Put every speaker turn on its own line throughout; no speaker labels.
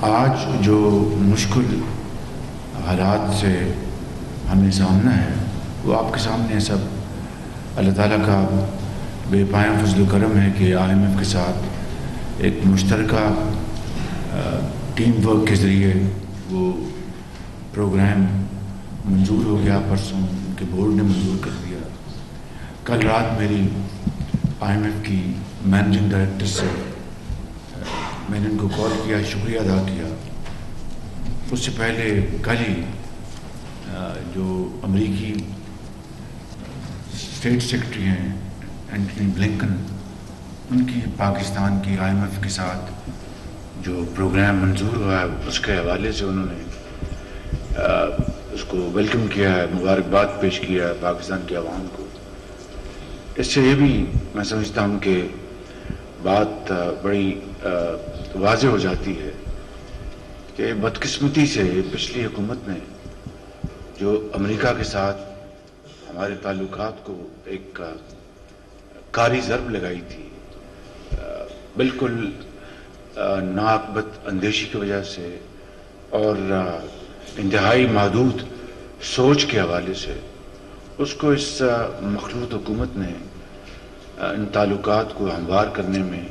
آج جو مشکل حالات سے ہمیں سامنا ہے وہ آپ کے سامنے ہے سب۔ اللہ تعالیٰ کا بے پایاں فضل و کرم ہے کہ IMF کے ساتھ ایک مشترکہ ٹیم ورک کے ذریعے وہ پروگرام منظور ہو گیا۔ پرسوں ان کے بورڈ نے منظور کر دیا۔ کل رات میری IMF کی مینیجنگ ڈائریکٹر سے میں نے ان کو کال کیا، شکریہ ادا کیا۔ اس سے پہلے کل ہی جو امریکی اسٹیٹ سیکرٹری ہیں اینٹنی بلنکن، ان کی پاکستان کی IMF کے ساتھ جو پروگرام منظور ہوا ہے اس کے حوالے سے انہوں نے اس کو ویلکم کیا ہے، مبارکباد پیش کیا ہے پاکستان کی عوام کو۔ اس سے یہ بھی میں سمجھتا ہوں کہ بات بڑی واضح ہو جاتی ہے کہ بدقسمتی سے پچھلی حکومت نے جو امریکہ کے ساتھ ہمارے تعلقات کو ایک کاری ضرب لگائی تھی، بالکل ناقبت اندیشی کی وجہ سے اور انتہائی محدود سوچ کے حوالے سے، اس کو اس مخلوط حکومت نے ان تعلقات کو ہموار کرنے میں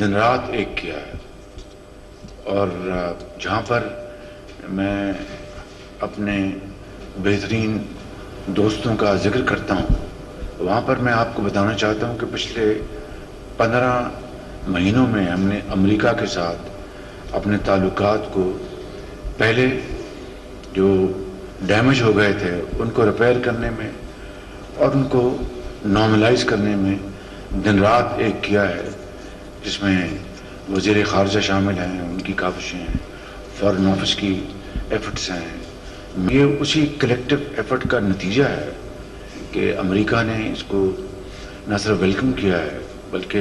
دن رات ایک کیا ہے۔ اور جہاں پر میں اپنے بہترین دوستوں کا ذکر کرتا ہوں، وہاں پر میں آپ کو بتانا چاہتا ہوں کہ پچھلے 15 مہینوں میں ہم نے امریکہ کے ساتھ اپنے تعلقات کو پہلے جو ڈیمیج ہو گئے تھے ان کو ریپیئر کرنے میں اور ان کو نارملائز کرنے میں دن رات ایک کیا ہے، جس میں وزیر خارجہ شامل ہیں، ان کی کاوشیں ہیں، فارن آفس کی ایفرٹس ہیں۔ یہ اسی کلیکٹیو ایفرٹ کا نتیجہ ہے کہ امریکہ نے اس کو نہ صرف ویلکم کیا ہے بلکہ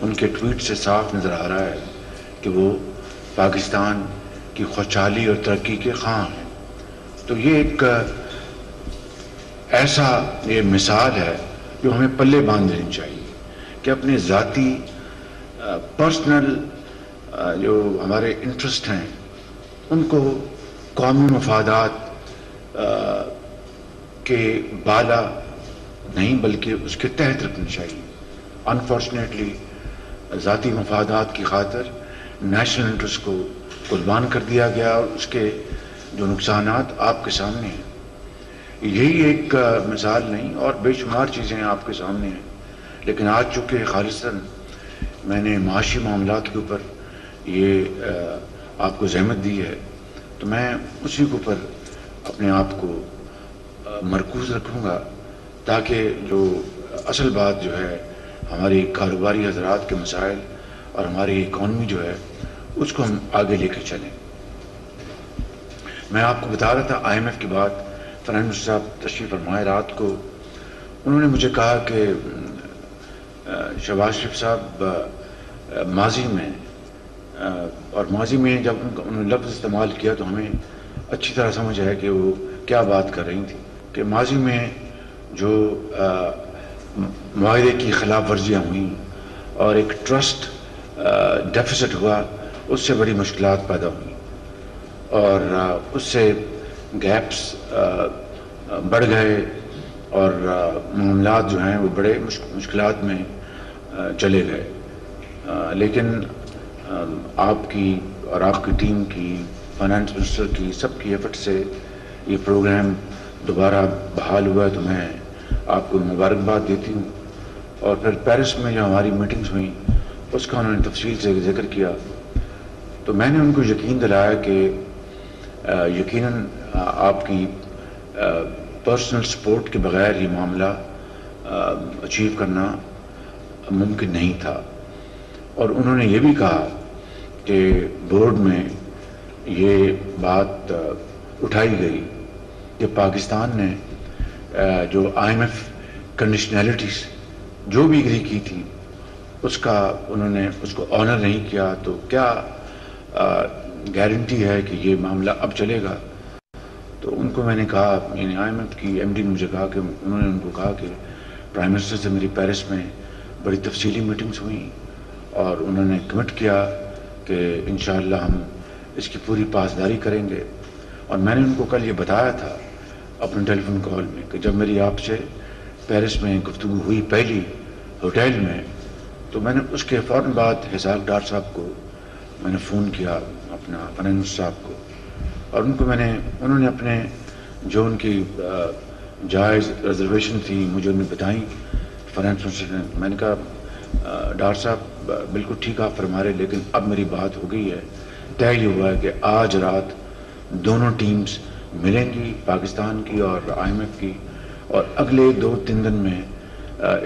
ان کے ٹویٹ سے صاف نظر آ رہا ہے کہ وہ پاکستان کی خوشحالی اور ترقی کے خواہاں ہیں۔ تو یہ ایک ایسا یہ مثال ہے جو ہمیں پلے باندھ لینی چاہیے کہ اپنے ذاتی پرسنل جو ہمارے انٹرسٹ ہیں ان کو قومی مفادات کے بالا نہیں بلکہ اس کے تحت رکھنا چاہیے۔ انفارچونیٹلی ذاتی مفادات کی خاطر نیشنل انٹرسٹ کو قربان کر دیا گیا اور اس کے جو نقصانات آپ کے سامنے ہیں۔ یہی ایک مثال نہیں اور بے شمار چیزیں آپ کے سامنے ہیں، لیکن آج چونکہ خالصاً میں نے معاشی معاملات کے اوپر یہ آپ کو زحمت دی ہے تو میں اسی کے اوپر اپنے آپ کو مرکوز رکھوں گا، تاکہ جو اصل بات جو ہے ہماری کاروباری حضرات کے مسائل اور ہماری اکانومی جو ہے اس کو ہم آگے لے کے چلیں۔ میں آپ کو بتا رہا تھا IMF کی بات، فرحان منسٹر صاحب تشریف فرمائے رات کو، انہوں نے مجھے کہا کہ شہباز شریف صاحب ماضی میں اور ماضی میں جب انہوں نے لفظ استعمال کیا تو ہمیں اچھی طرح سمجھ آیا کہ وہ کیا بات کر رہی تھی، کہ ماضی میں جو معاہدے کی خلاف ورزیاں ہوئیں اور ایک ٹرسٹ ڈیفیسٹ ہوا، اس سے بڑی مشکلات پیدا ہوئیں اور اس سے گیپس بڑھ گئے اور معاملات جو ہیں وہ بڑے مشکلات میں چلے گئے۔ لیکن آپ کی اور آپ کی ٹیم کی، فائنانس منسٹر کی، سب کی ایفرٹ سے یہ پروگرام دوبارہ بحال ہوا ہے، تو میں آپ کو مبارکباد دیتی ہوں۔ اور پھر پیرس میں جو ہماری میٹنگز ہوئیں اس کا انہوں نے تفصیل سے ذکر کیا، تو میں نے ان کو یقین دلایا کہ یقیناً آپ کی پرسنل سپورٹ کے بغیر یہ معاملہ اچیو کرنا ممکن نہیں تھا۔ اور انہوں نے یہ بھی کہا کہ بورڈ میں یہ بات اٹھائی گئی کہ پاکستان نے جو IMF کنڈیشنلٹیز جو بھی اگری کی تھی اس کا انہوں نے اس کو آنر نہیں کیا، تو کیا گارنٹی ہے کہ یہ معاملہ اب چلے گا؟ تو ان کو میں نے کہا، یعنی IMF کی MD نے مجھے کہا کہ انہوں نے ان کو کہا کہ پرائم منسٹر سے میری پیرس میں بڑی تفصیلی میٹنگز ہوئیں اور انہوں نے کمٹ کیا کہ انشاءاللہ ہم اس کی پوری پاسداری کریں گے. اور میں نے ان کو کل یہ بتایا تھا اپنے ٹیلی فون کال میں کہ جب میری آپ سے پیرس میں گفتگو ہوئی پہلی ہوٹل میں، تو میں نے اس کے فوراً بعد اسحاق ڈار صاحب کو میں نے فون کیا، اپنا فنانس صاحب کو، اور انہوں نے اپنے جو ان کی جائز ریزرویشن تھی مجھے انہیں بتائیں فائنانس نے. میں نے کہا ڈار صاحب بالکل ٹھیک آپ فرما رہے، لیکن اب میری بات ہو گئی ہے، طے یہ ہوا ہے کہ آج رات دونوں ٹیمز ملیں گی، پاکستان کی اور IMF کی، اور اگلے 2-3 دن میں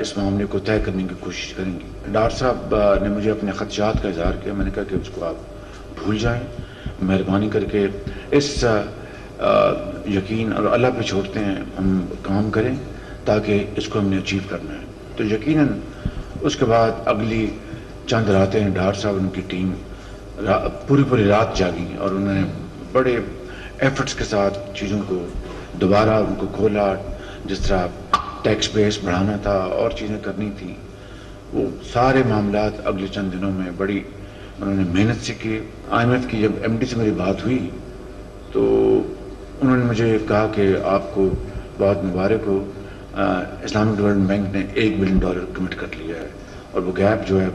اس معاملے کو طے کرنے کی کوشش کریں گی. ڈار صاحب نے مجھے اپنے خدشات کا اظہار کیا. میں نے کہا کہ اس کو آپ بھول جائیں، مہربانی کر کے اس یقین اور اللہ پہ چھوڑتے ہیں، ہم کام کریں تاکہ اس کو ہم نے اچیو کرنا ہے. تو یقیناً اس کے بعد اگلی چند راتیں ڈار صاحب ان کی ٹیم پوری رات جاگی، اور انہوں نے بڑے ایفرٹس کے ساتھ چیزوں کو دوبارہ ان کو کھولا. جس طرح ٹیکس بیس بڑھانا تھا اور چیزیں کرنی تھی، وہ سارے معاملات اگلے چند دنوں میں بڑی انہوں نے محنت سے کی. IMF کی جب MD سے میری بات ہوئی تو انہوں نے مجھے کہا کہ آپ کو بہت مبارک ہو، اسلامک ڈیولپمنٹ بینک نے $1 بلین کمٹ کر لیا ہے، اور وہ گیپ جو ہے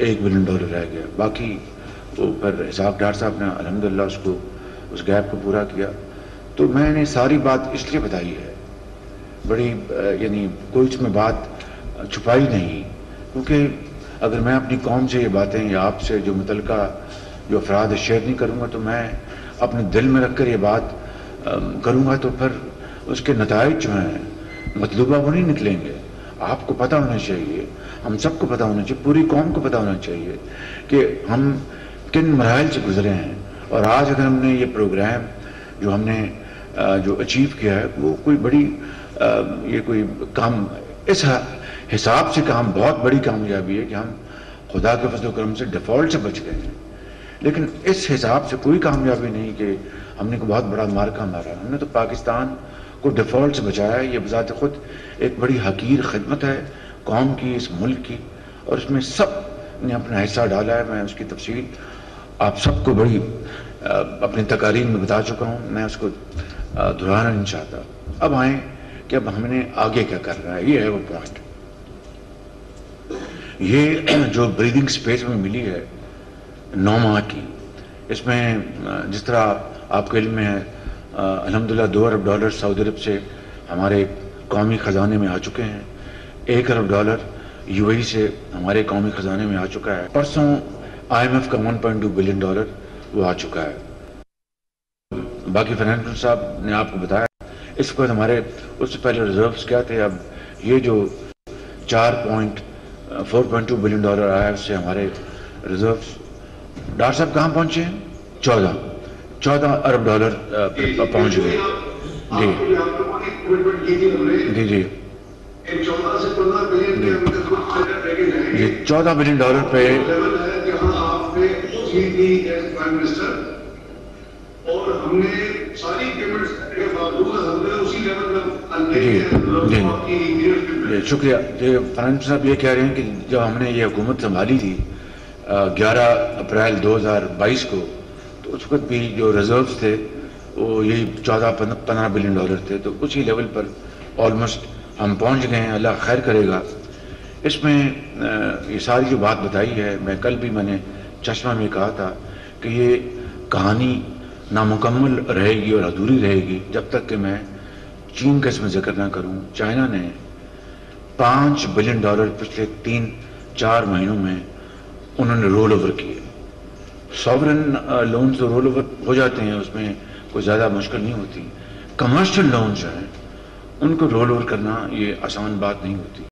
$1 بلین رہ گیا. باقی وہ پھر اسحاق ڈار صاحب نے الحمدللہ اس گیپ کو پورا کیا. تو میں نے ساری بات اس لیے بتائی ہے، بڑی یعنی کوئی اس میں بات چھپائی نہیں، کیونکہ اگر میں اپنی قوم سے یہ باتیں یا آپ سے جو متعلقہ جو افراد شیئر نہیں کروں گا، تو میں اپنے دل میں رکھ کر یہ بات کروں گا تو پھر اس کے نتائج جو ہیں مطلوبہ وہ نہیں نکلیں گے. آپ کو پتہ ہونا چاہیے، ہم سب کو پتہ ہونا چاہیے، پوری قوم کو پتہ ہونا چاہیے کہ ہم کن مراحل سے گزرے ہیں. اور آج اگر ہم نے یہ پروگرام جو ہم نے جو اچیو کیا ہے، وہ کوئی بڑی یہ کوئی کام اس حساب سے کام بہت بڑی کامیابی ہے کہ ہم خدا کے فضل و کرم سے ڈیفالٹ سے بچ گئے ہیں. لیکن اس حساب سے کوئی کامیابی نہیں کہ ہم نے کوئی بہت بڑا مارکا مارا. ہم نے تو پاکستان کو ڈیفالٹ سے بچایا ہے. یہ بذات خود ایک بڑی حقیر خدمت ہے قوم کی، اس ملک کی، اور اس میں سب نے اپنا حصہ ڈالا ہے. میں اس کی تفصیل آپ سب کو بڑی اپنی تقاریر میں بتا چکا ہوں، میں اس کو دہرانا نہیں چاہتا. اب آئیں کہ اب ہم نے آگے کیا کرنا ہے. یہ ہے وہ پوائنٹ، یہ جو بریدنگ سپیس میں ملی ہے 9 ماہ کی، اس میں جس طرح آپ کے علم میں ہے الحمدللہ $2 ارب سعودی عرب سے ہمارے قومی خزانے میں آ چکے ہیں. $1 ارب UAE سے ہمارے قومی خزانے میں آ چکا ہے. پرسوں IMF کا $1.2 بلین وہ آ چکا ہے. باقی فنانس صاحب نے آپ کو بتایا اس وقت ہمارے اس سے پہلے ریزروز کیا تھے. اب یہ جو 4.2 بلین آیا ہے، اس سے ہمارے ریزروز ڈار صاحب کہاں پہنچے ہیں؟ 14 ارب پہنچ گئے. جی جی 14 بلین پہ اور ہم نے ساری پیمنٹس جی شکریہ. فنانس صاحب یہ کہہ رہے ہیں کہ جب ہم نے یہ حکومت سنبھالی تھی 11 اپریل 2022 کو، تو اس وقت بھی جو ریزروز تھے وہ یہی 14-15 بلین تھے. تو اسی لیول پر آلموسٹ ہم پہنچ گئے ہیں. اللہ خیر کرے گا. اس میں یہ ساری جو بات بتائی ہے، میں کل بھی میں نے چشمہ میں کہا تھا کہ یہ کہانی نامکمل رہے گی اور ادھوری رہے گی جب تک کہ میں چین کا اس میں ذکر نہ کروں. چائنا نے $5 بلین پچھلے 3-4 مہینوں میں انہوں نے رول اوور کیے. ساورن لونز تو رول اوور ہو جاتے ہیں، اس میں کوئی زیادہ مشکل نہیں ہوتی. کمرشل لونز جو ہیں ان کو رول اوور کرنا یہ آسان بات نہیں ہوتی.